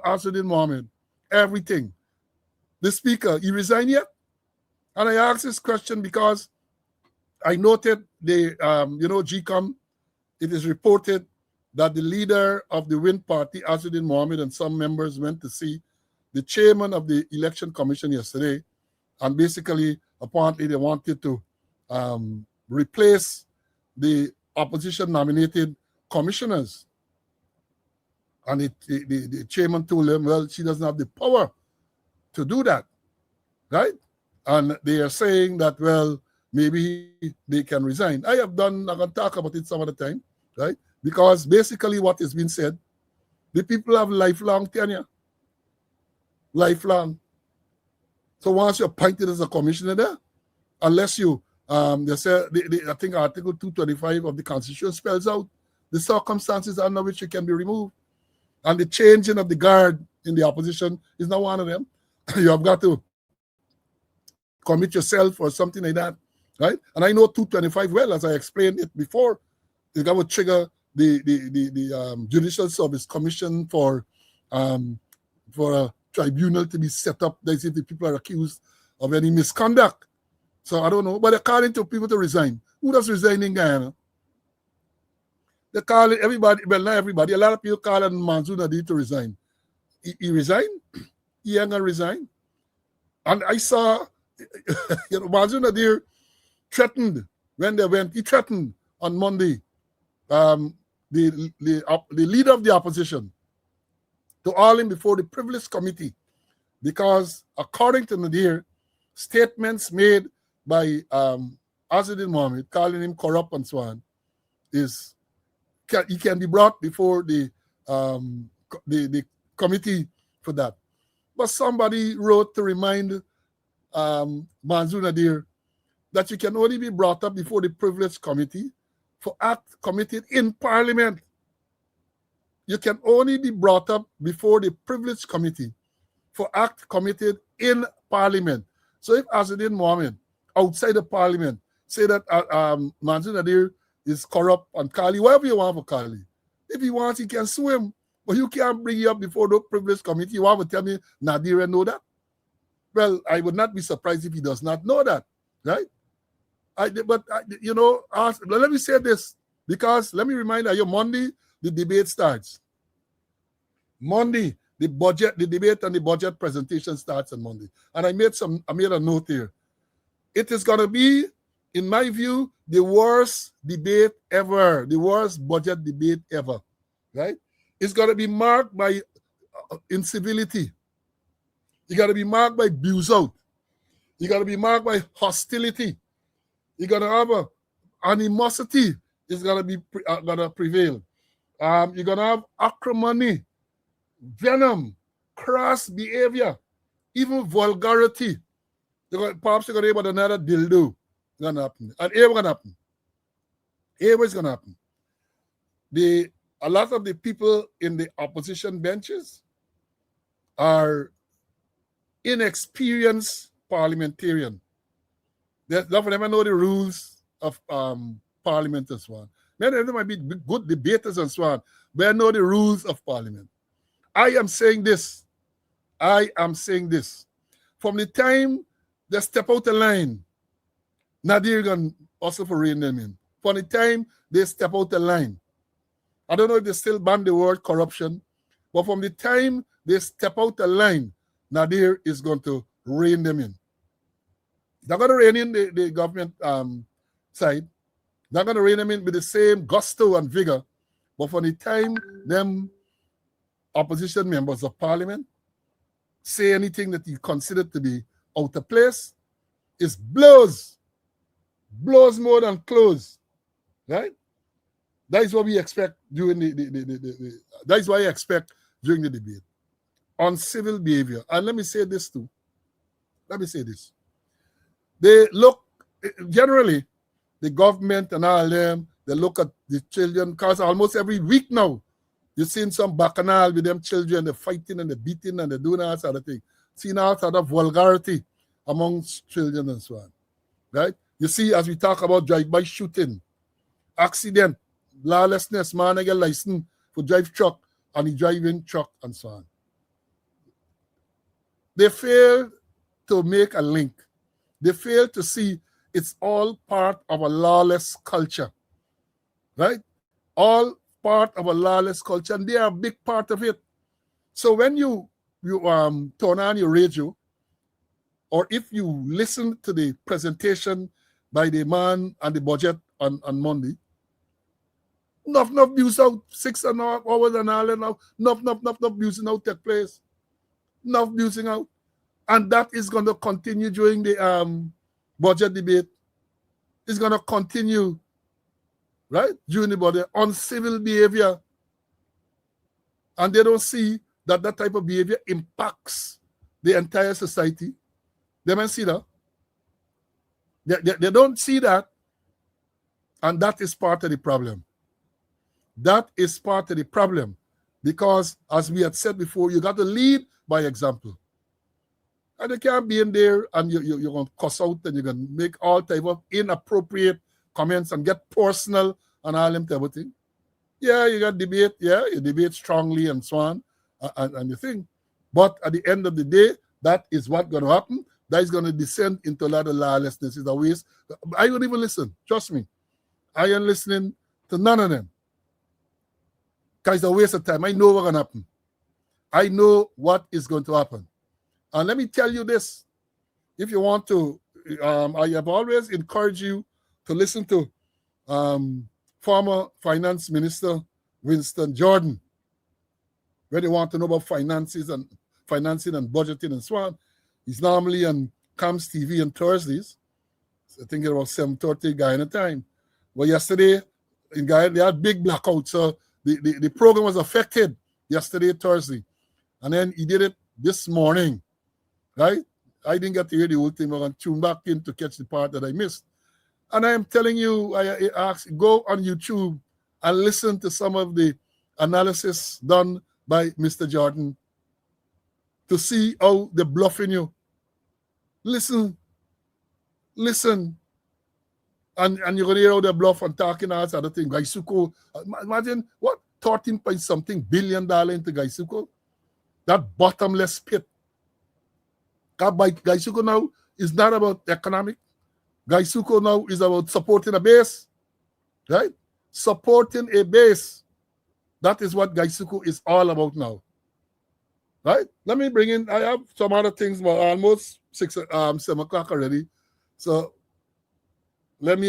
Asad Mohammed, everything. The speaker, he resigned yet? And I asked this question because I noted GCOM, it is reported that the leader of the Wind Party, Asad Mohammed, and some members went to see the chairman of the Election Commission yesterday, and basically, apparently, they wanted to replace the opposition-nominated commissioners. And the chairman told them, well, she doesn't have the power to do that, right? And they are saying that, well, maybe they can resign. I can talk about it some other time, right? Because basically what is being said, the people have lifelong tenure. Lifelong. So once you're appointed as a commissioner there, unless you, they say, I think Article 225 of the Constitution spells out the circumstances under which you can be removed. And the changing of the guard in the opposition is not one of them. You have got to commit yourself or something like that, right? And I know 225 well, as I explained it before. It's going to trigger the Judicial Service Commission for a tribunal to be set up. That's if the people are accused of any misconduct. So I don't know, but they're calling to people to resign. Who does resign in Guyana? They're calling everybody, well, not everybody, a lot of people calling Mansour Nadir to resign. He resigned? He ain't gonna resign. And I saw Mansour Nadir threatened when they went, he threatened on Monday the leader of the opposition to haul him before the privileged committee, because according to Nadir, statements made by Asad Mohammed calling him corrupt and so on he can be brought before the committee for that. But somebody wrote to remind Mansour Nadir that you can only be brought up before the privileged committee for act committed in Parliament. You can only be brought up before the privileged committee for act committed in Parliament. So if Asad Mohammed outside the Parliament say that Mansour Nadir is corrupt and Kali, whatever you want for Kali, if he wants, he can sue him. But you can't bring you up before the privileged committee. You want to tell me Nadir know that? Well, I would not be surprised if he does not know that, right? Let me say this, because let me remind you, Monday, the debate starts. Monday, the debate and the budget presentation starts on Monday. And I made a note here. It is going to be, in my view, the worst debate ever, the worst budget debate ever, right? It's going to be marked by incivility. You got to be marked by abuse out. You got to be marked by hostility. You're going to have animosity is going to be gonna prevail. You're going to have acrimony, venom, crass behavior, even vulgarity. Perhaps you're going to hear about another dildo. It's going to happen. And here going to happen. Here what's going to happen. A lot of the people in the opposition benches are inexperienced parliamentarians. They don't even know the rules of Parliament and so on. Many of them might be good debaters and so on, but they know the rules of Parliament. I am saying this. From the time they step out the line, Nadir can also for rein them in. From the time they step out the line, I don't know if they still ban the word corruption, but from the time they step out the line, Nadir is going to rein them in. They're going to rein in the government side. They're going to rein them in with the same gusto and vigor. But from the time them opposition members of Parliament say anything that you consider to be out of place, it blows more than close, right? That is what we expect during that is what I expect during the debate on civil behavior. And let me say this too. They look, generally, the government and all them, they look at the children, because almost every week now, you've seen some bacchanal with them children, they're fighting and they're beating and they're doing all sort of thing. Seen all sort of vulgarity amongst children and so on, right? You see, as we talk about drive-by shooting, accident, lawlessness, man, I get license for drive truck and he driving truck and so on, They fail to make a link. They fail to see it's all part of a lawless culture, right? All part of a lawless culture, and they are a big part of it. So when you turn on your radio, or if you listen to the presentation by the man and the budget on Monday, enough views out, 6.5 hours and all that now, enough views out take place. Enough views out. And that is going to continue during the budget debate. It's going to continue, right, during the budget, on civil behavior. And they don't see that that type of behavior impacts the entire society. They might see that. They don't see that. And that is part of the problem. That is part of the problem. Because, as we had said before, you got to lead by example. And you can't be in there and you're going to cuss out and you're going to make all type of inappropriate comments and get personal and all them type of thing. Yeah, you got debate. Yeah, you debate strongly and so on and you think. But at the end of the day, that is what's going to happen. That is going to descend into a lot of lawlessness. It's a waste. I wouldn't even listen. Trust me. I am listening to none of them. Because it's a waste of time. I know what's going to happen. I know what is going to happen. And let me tell you this. If you want to, I have always encouraged you to listen to former Finance Minister Winston Jordan. When you want to know about finances and financing and budgeting and so on, he's normally on CAMS TV on Thursdays. I think it was 7:30 Guyana time. Well, yesterday in Guyana, they had big blackout. So the program was affected yesterday, Thursday. And then he did it this morning, right? I didn't get to hear the whole thing. I'm going to tune back in to catch the part that I missed. And I am telling you, I ask, go on YouTube and listen to some of the analysis done by Mr. Jordan to see how they're bluffing you. Listen. And you're going to hear how they bluff and talking as other thing. Gaisuko, imagine what, 13-point-something billion into Gaisuko? That bottomless pit. Gaisuko now is not about economic. Gaisuko now is about supporting a base, right? Supporting a base. That is what Gaisuko is all about now, right? Let me bring in, I have some other things, but almost 7 o'clock already. So let me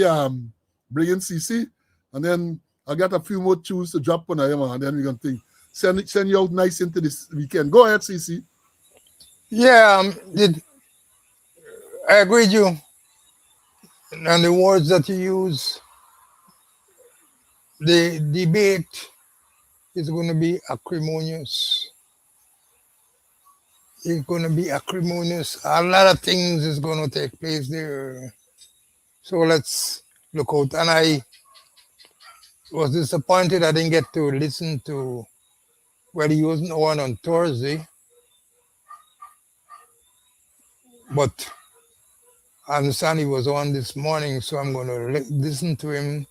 bring in CC, and then I got a few more tunes to drop on him, and then we're going to think. Send you out nice into this weekend. Go ahead, CC. Yeah, I agree with you. And the words that you use, the debate is going to be acrimonious. It's going to be acrimonious. A lot of things is going to take place there. So let's look out. And I was disappointed I didn't get to listen to, well, he wasn't on Thursday. But I understand he was on this morning, so I'm going to listen to him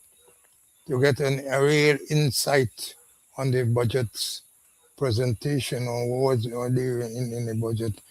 to get a real insight on the budget's presentation or what was there in the budget.